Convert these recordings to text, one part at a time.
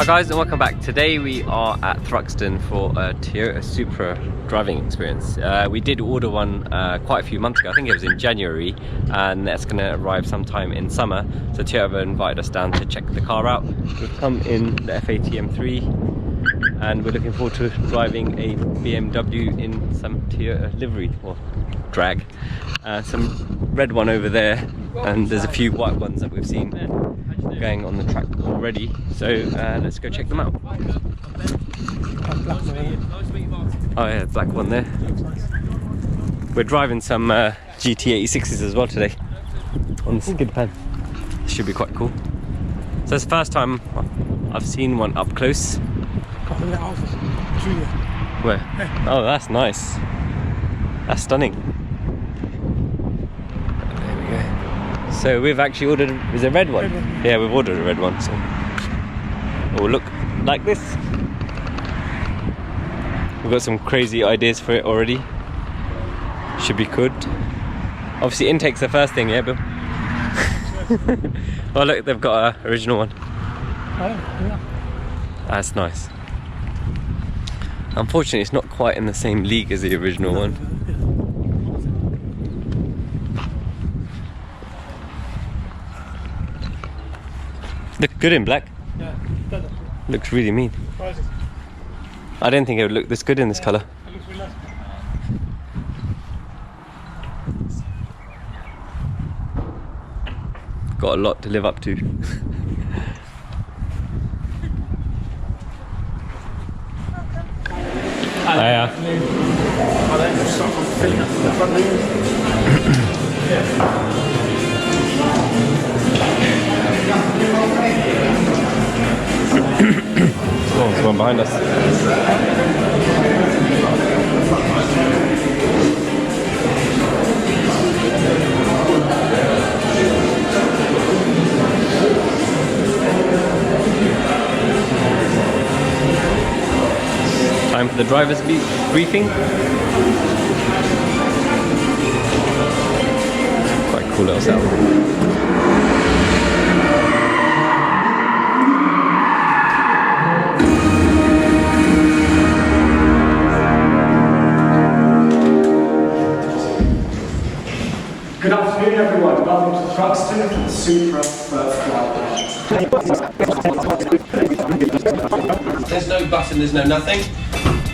Hi guys and welcome back. Today we are at Thruxton for a Toyota Supra driving experience. We did order one quite a few months ago, I think it was in January, and that's going to arrive sometime in summer. So Toyota invited us down to check the car out. We've come in the FATM3 and we're looking forward to driving a BMW in some Toyota livery or drag. Some red one over there, and there's a few white ones that we've seen going on the track already, so let's go check them out. Oh yeah, black one there. We're driving some GT86s as well today on the skid pan. Should be quite cool. So it's the first time I've seen one up close. Where? Oh, that's nice. That's stunning. So we've actually ordered, is it a red one? Yeah, we've ordered a red one, so it will look like this. We've got some crazy ideas for it already. Should be good. Obviously intake's the first thing, yeah Bill? Oh look, they've got an original one. That's nice. Unfortunately it's not quite in the same league as the original one. Look good in black. Yeah, looks really mean. I didn't think it would look this good in this colour. It looks really nice. Got a lot to live up to. Hiya. Oh, there's one behind us. Time for the driver's briefing. Quite cool little sound. Good afternoon everyone, welcome to Thruxton for the Supra first drive. There's no button, there's no nothing.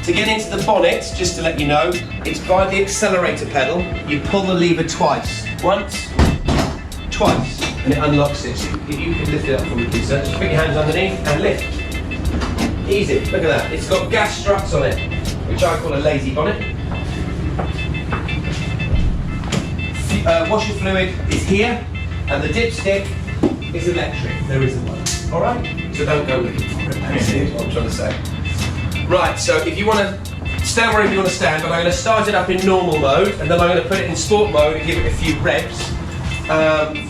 To get into the bonnet, just to let you know, it's by the accelerator pedal. You pull the lever twice. Once, twice, and it unlocks it. If you can lift it up for me, please, sir. Just put your hands underneath and lift. Easy, look at that. It's got gas struts on it, which I call a lazy bonnet. Washer fluid is here, and the dipstick is electric. There isn't one. All right? So don't go looking for it. That's what I'm trying to say. Right. So if you want to stand wherever you want to stand, but I'm going to start it up in normal mode, and then I'm going to put it in sport mode and give it a few revs.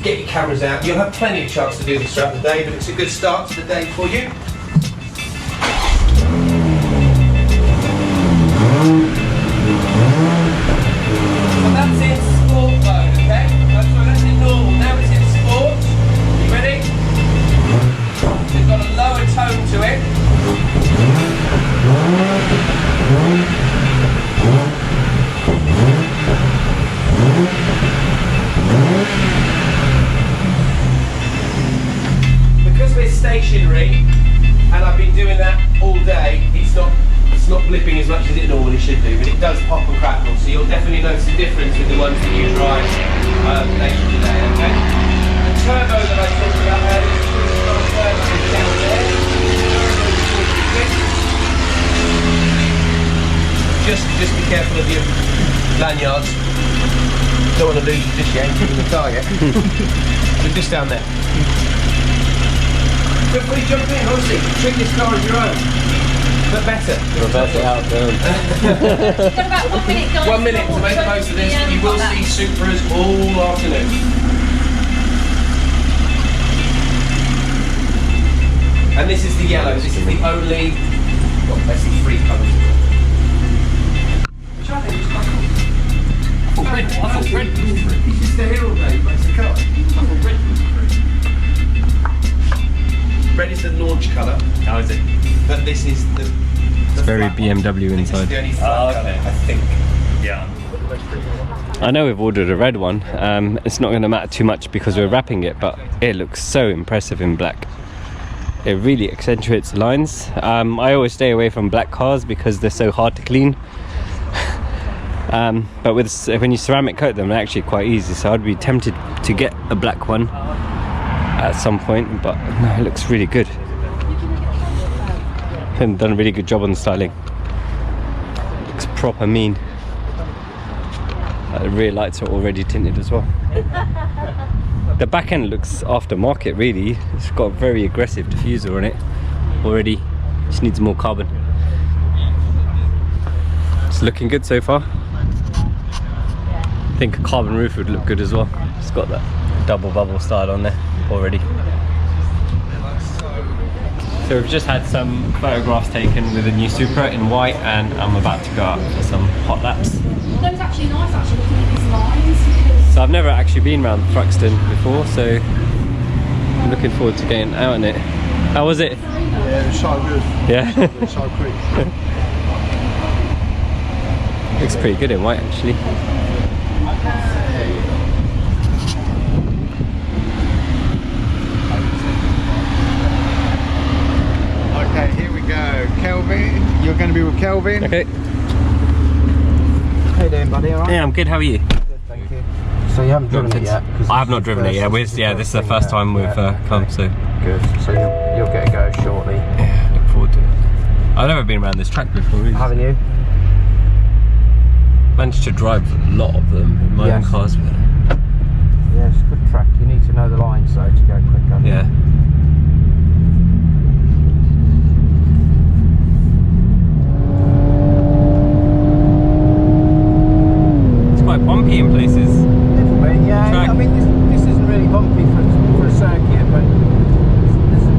Get your cameras out. You'll have plenty of chance to do this throughout the day, but it's a good start to the day for you. Well, that's it. Tone to it. Because we're stationary and I've been doing that all day, it's not blipping as much as it normally should do, but it does pop and crackle, so you'll definitely notice the difference with the ones that you drive later today, okay? The turbo that I talked about earlier is down there. Just be careful of your lanyards. Don't want to lose you just yet, in the car yet. We're just down there. Everybody jump in, honestly. Treat this car as your own. But better. Reverse it out, Bill. You've got about 1 minute, guys. 1 minute to make the most of this. You will see Supras all afternoon. And this is the yellow. This is the only, well, basically 3 colours. Which I think is quite cool. I thought red was free. He's just there all day, he makes the car. I thought red was free. Red is the launch colour. Oh is it? But this is the. It's very BMW inside. The only flat colour, I think. Yeah. I know we've ordered a red one. It's not going to matter too much because we're wrapping it, but it looks so impressive in black. It really accentuates the lines. I always stay away from black cars because they're so hard to clean. But when you ceramic coat them, they're actually quite easy. So I'd be tempted to get a black one at some point, but no, it looks really good. And done a really good job on the styling. Looks proper mean. The rear lights are already tinted as well. The back end looks aftermarket really. It's got a very aggressive diffuser on it already. Just needs more carbon. It's looking good so far. I think a carbon roof would look good as well. It's got that double bubble style on there already. So we've just had some photographs taken with a new Supra in white, and I'm about to go out for some hot laps. That was actually nice, actually, looking at these lines. Because So I've never actually been around Thruxton before, so I'm looking forward to getting out on it. How was it? Yeah, it's so good. Yeah. It's so quick. Looks pretty good in white actually. Okay, here we go. Kelvin, you're going to be with Kelvin. Okay. How you doing, buddy? All right? Yeah, I'm good. How are you? Good, thank you. So you haven't driven it yet? I have not driven it yet. This is the first time we've come, so Good. So you'll get a go shortly. yeah, look forward to it. I've never been around this track before. Really. Haven't you? Managed to drive a lot of them in my own Yes. cars. But Yeah, it's a good track. You need to know the lines though to go quicker. yeah. It's quite bumpy in places. A little bit, yeah. Track. I mean, this isn't really bumpy for a circuit, but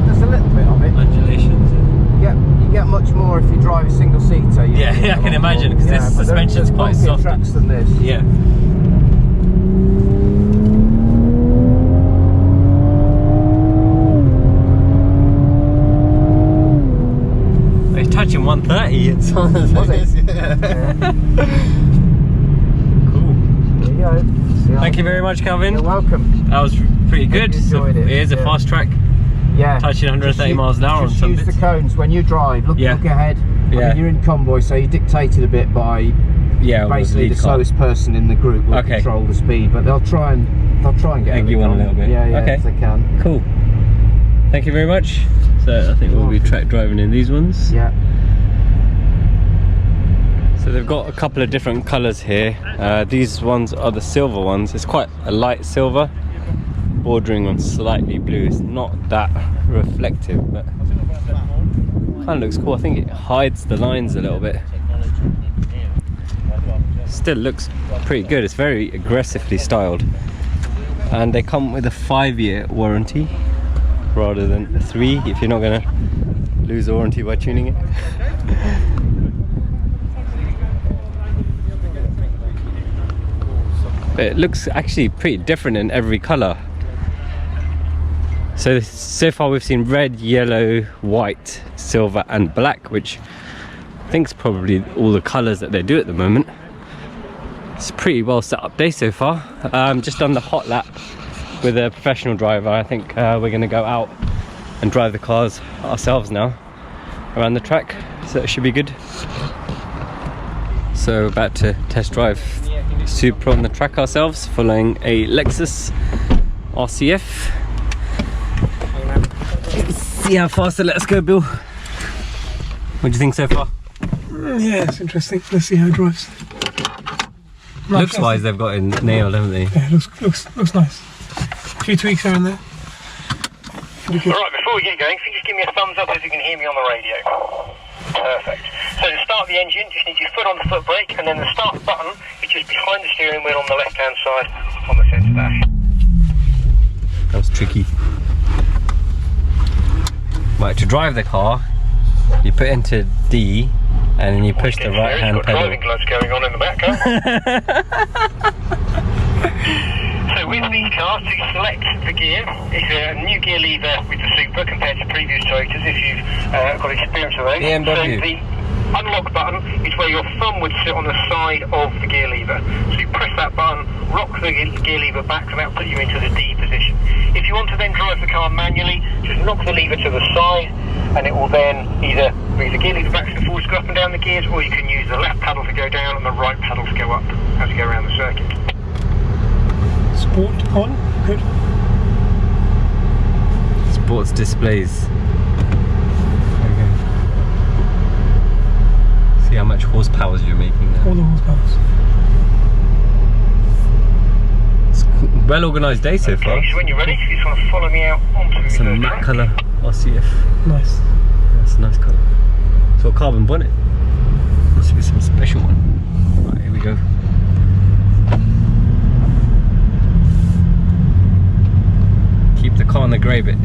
there's a little bit of it. Undulations. You get much more if you drive a single seater. Yeah, I can imagine, because this suspension's quite soft. Tracks than this. Yeah. It's touching 130. It's on the Was it? Cool. There you go. See Thank you very much, Calvin. You're welcome. That was pretty good. you enjoyed it. It is a Yeah. fast track. Yeah. Touching 130 Just miles an hour on just some use bits. the cones when you drive. Look ahead. I Yeah. mean, you're in convoy, so you're dictated a bit by Yeah, basically the lead car. slowest person in the group will Okay. control the speed, but they'll try and get Egg you on a little bit. Yeah, Okay. if they can. Cool. Thank you very much. So I think we'll be track driving in these ones. Yeah. So they've got a couple of different colours here. These ones are the silver ones. It's quite a light silver, bordering on slightly blue. It's not that reflective, but kind of looks cool. I think it hides the lines a little bit. Still looks pretty good. It's very aggressively styled. And they come with a 5-year warranty rather than a 3 if you're not going to lose the warranty by tuning it. But it looks actually pretty different in every colour. So far we've seen red, yellow, white, silver and black, which I think is probably all the colours that they do at the moment. It's a pretty well set up day so far. Just done the hot lap with a professional driver. I think we're going to go out and drive the cars ourselves now around the track, so it should be good. So about to test drive Supra on the track ourselves, following a Lexus RCF. Let's see how fast it lets go, Bill. What do you think so far? Yeah, it's interesting. Let's see how it drives. Looks wise, they've got it nailed, haven't they? Yeah, looks nice. A few tweaks here and there. Alright, before we get going, if you just give me a thumbs up if you can hear me on the radio. Perfect. So to start the engine, just need your foot on the foot brake, and then the start button, which is behind the steering wheel on the left-hand side on the centre dash. That was tricky. Right, to drive the car, you put into D, and then you push the right hand pedal. Driving gloves going on in the back, huh? So So with these cars, to select the gear, it's a new gear lever with the Supra compared to previous Toyotas if you've got experience with those. BMW. So the unlock button is where your thumb would sit on the side of the gear lever. So you press that button, rock the gear lever back, and that'll put you into the D position. If you want to then drive the car manually, just knock the lever to the side, and it will then either move the gear lever back to the forward to go up and down the gears, or you can use the left pedal to go down and the right pedal to go up as you go around the circuit. Sport on, good. Sports displays. Okay. See how much horsepower you're making there. All the horsepowers. It's a well organised day so far. Okay, so when you're ready, if you just want to follow me out onto It's a the matte track. colour RCF. Nice. That's a nice colour. So a carbon bonnet. Must be some special one. Right, here we go. Keep the car on the grey bit.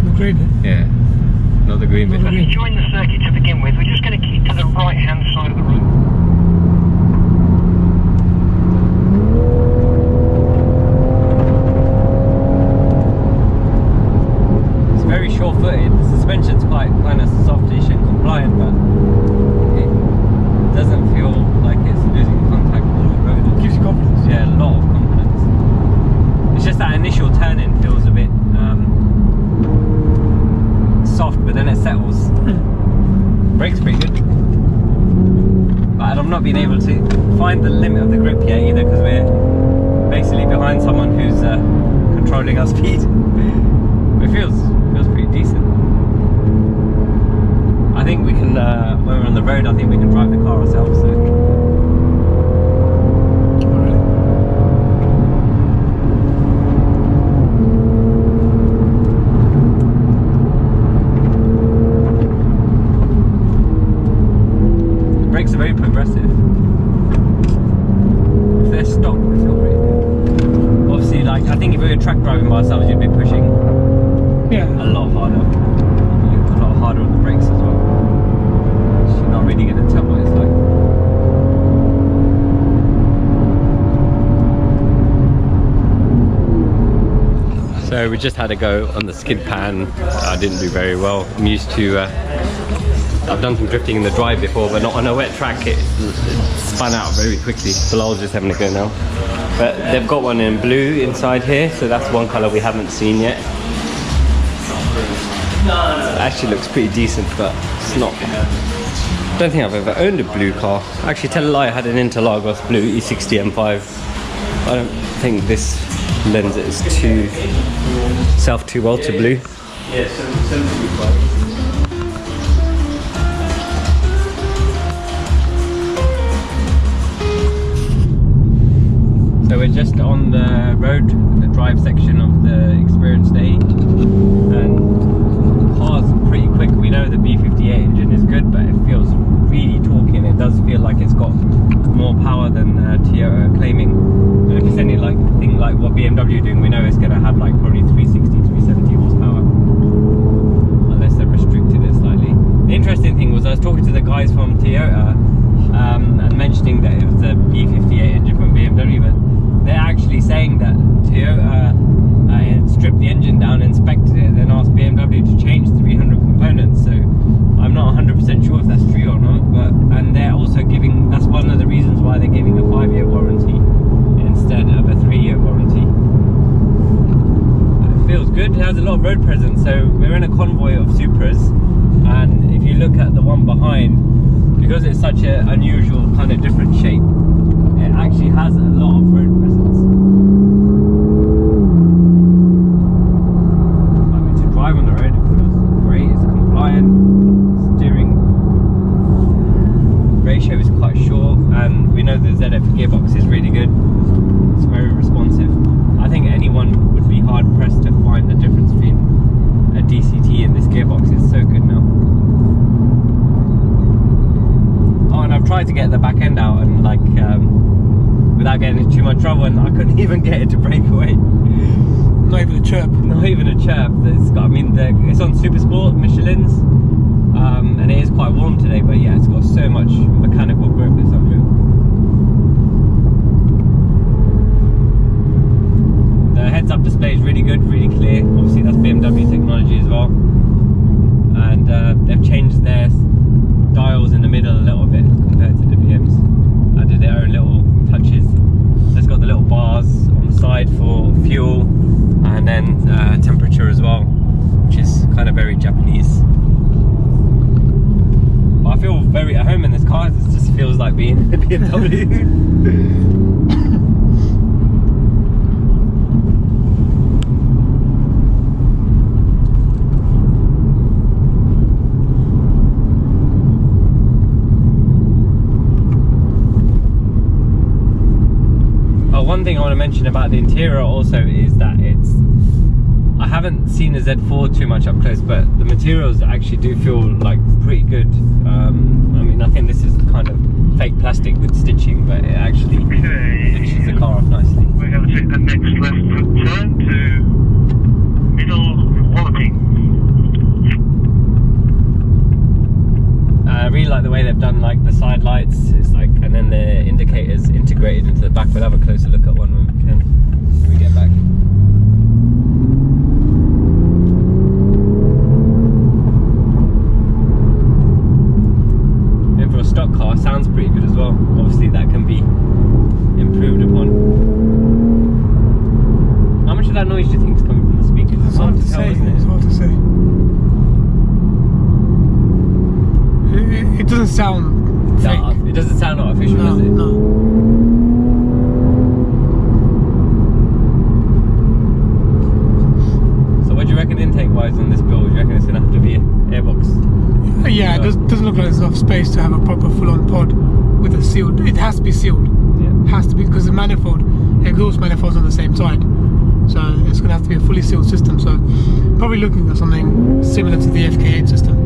The grey bit. Yeah. Not the green bit. So if you join the circuit to begin with, we're just going to keep to the right hand side of the road. It's very sure-footed. The suspension's quite kind of softish and compliant, but it doesn't feel like it's losing contact with the road. It Gives you confidence. Yeah, a lot of confidence. It's just that initial turn-in feels a bit soft, but then it settles. Brakes pretty good. But I've not been able to find the limit of the grip yet either, because we're basically behind someone who's controlling our speed. It feels pretty decent. I think we can, when we're on the road, I think we can drive the car ourselves. So. The brakes are very progressive. If they're stock, they feel pretty good. Obviously, like, I think if we were track driving by ourselves, you'd be pushing Yeah. a lot harder. A lot harder on the brakes as well. You're not really going to tell what it's like. So we just had a go on the skid pan. I didn't do very well. I'm used to, I've done some drifting in the drive before, but not on a wet track. It spun out very quickly. Bilal's just having a go now. But they've got one in blue inside here, so that's one colour we haven't seen yet. It actually looks pretty decent, but it's not. I don't think I've ever owned a blue car. Actually, tell a lie, I had an Interlagos blue E60 M5. I don't think this lends itself too well to blue. Yeah, so we're just on the road, the drive section of the experience day, and the car's pretty quick. We know the B58 engine is good, but it feels really torquey, and it does feel like it's got more power than Toyota are claiming. And if it's anything like what BMW are doing, we know it's going to have like probably 360, 370 horsepower, unless they've restricted it slightly. The interesting thing was I was talking to the guys from Toyota and mentioning that it was the B58 engine from BMW, but they're actually saying that Toyota stripped the engine down, inspected it, and then asked BMW to change 300 components. So I'm not 100% sure if that's true or not, and they're also giving, that's one of the reasons why they're giving a 5-year warranty instead of a 3-year warranty. But it feels good, it has a lot of road presence. So we're in a convoy of Supras, and if you look at the one behind, because it's such an unusual kind of different shape, it actually has a lot of road presence. I mean, to drive on the road, it feels great, it's compliant, steering ratio is quite short, and we know the ZF gearbox is really good, it's very responsive. I think anyone would be hard pressed to find the difference between a DCT and this gearbox. It's so good now. Oh, and I've tried to get the back end out, and like without getting into too much trouble, and I couldn't even get it to break away. Not even a chirp. Not even a chirp. It's got, I mean, it's on Super Sport Michelin's, and it is quite warm today, but yeah, it's got so much mechanical grip, it's unreal. like being in the BMW. One thing I want to mention about the interior also is that I haven't seen a Z4 too much up close, but the materials actually do feel like pretty good. I mean, I think this is kind of fake plastic with stitching, but it actually finishes the car off nicely. We're going to take the next left turn to middle Wallaby. I really like the way they've done like the side lights. It's like, and then the indicators integrated into the back. We'll have a closer look at one when we can. When we get back. And for a stock car, sounds pretty good as well. Obviously, that can be improved upon. How much of that noise do you think is coming from the speakers? It's hard to say. It's hard to say. It doesn't sound fake. No, it doesn't sound artificial, does it? No. So what do you reckon intake-wise on this build? Do you reckon it's going to have to be an airbox? Yeah, it doesn't look like there's enough space to have a proper full-on pod with a sealed. It has to be sealed. Yeah. It has to be, because the manifold, exhaust manifold's on the same side. So it's going to have to be a fully sealed system. So probably looking for something similar to the FK8 system.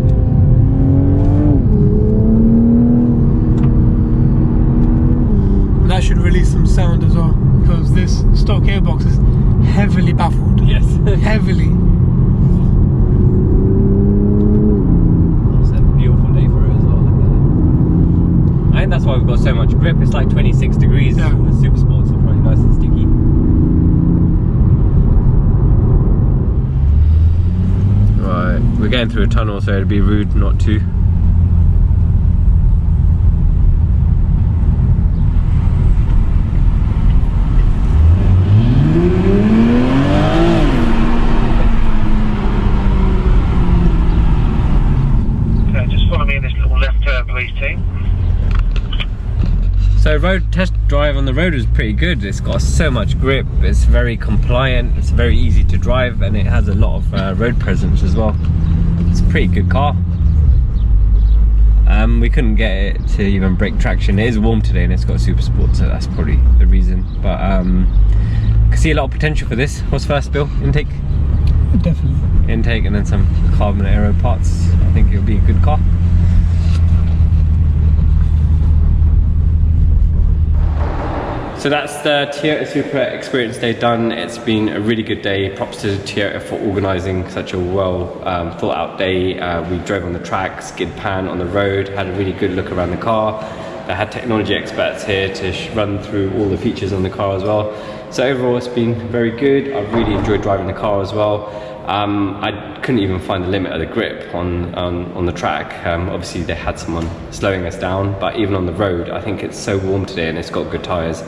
That should release some sound as well, because this stock airbox is heavily baffled. Yes. Heavily. It's a beautiful day for it as well. Look at it. I think that's why we've got so much grip. It's like 26 degrees. Yeah. The Super Sports are probably nice and sticky. Right, we're getting through a tunnel, so it'd be rude not to. So road test drive on the road is pretty good. It's got so much grip, it's very compliant, it's very easy to drive, and it has a lot of road presence as well. It's a pretty good car. We couldn't get it to even brake traction. It is warm today and it's got Super Sport, so that's probably the reason. But I can see a lot of potential for this. What's first, Bill? Intake? Definitely. Intake and then some carbon aero parts. I think it'll be a good car. So that's the Toyota Supra experience day done. It's been a really good day. Props to Toyota for organising such a well thought out day. We drove on the track, skid pan on the road, had a really good look around the car. They had technology experts here to run through all the features on the car as well. So overall it's been very good. I've really enjoyed driving the car as well. I couldn't even find the limit of the grip on the track. Obviously they had someone slowing us down, but even on the road, I think it's so warm today and it's got good tyres.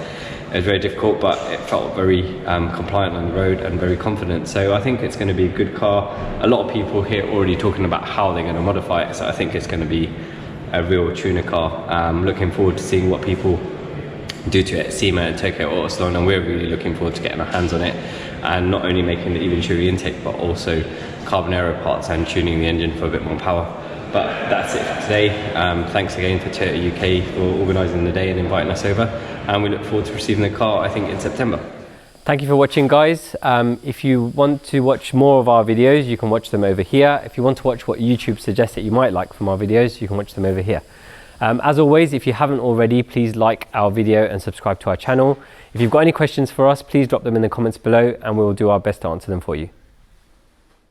It was very difficult, but it felt very compliant on the road and very confident. So I think it's going to be a good car. A lot of people here already talking about how they're going to modify it. So I think it's going to be a real tuner car. Looking forward to seeing what people do to it at SEMA and Tokyo Auto Salon, and we're really looking forward to getting our hands on it and not only making the Eventuri intake but also carbon aero parts and tuning the engine for a bit more power. But that's it for today. Thanks again for Toyota UK for organising the day and inviting us over, and we look forward to receiving the car, I think, in September. Thank you for watching, guys. If you want to watch more of our videos, you can watch them over here. If you want to watch what YouTube suggests that you might like from our videos, you can watch them over here. As always, if you haven't already, please like our video and subscribe to our channel. If you've got any questions for us, please drop them in the comments below and we will do our best to answer them for you.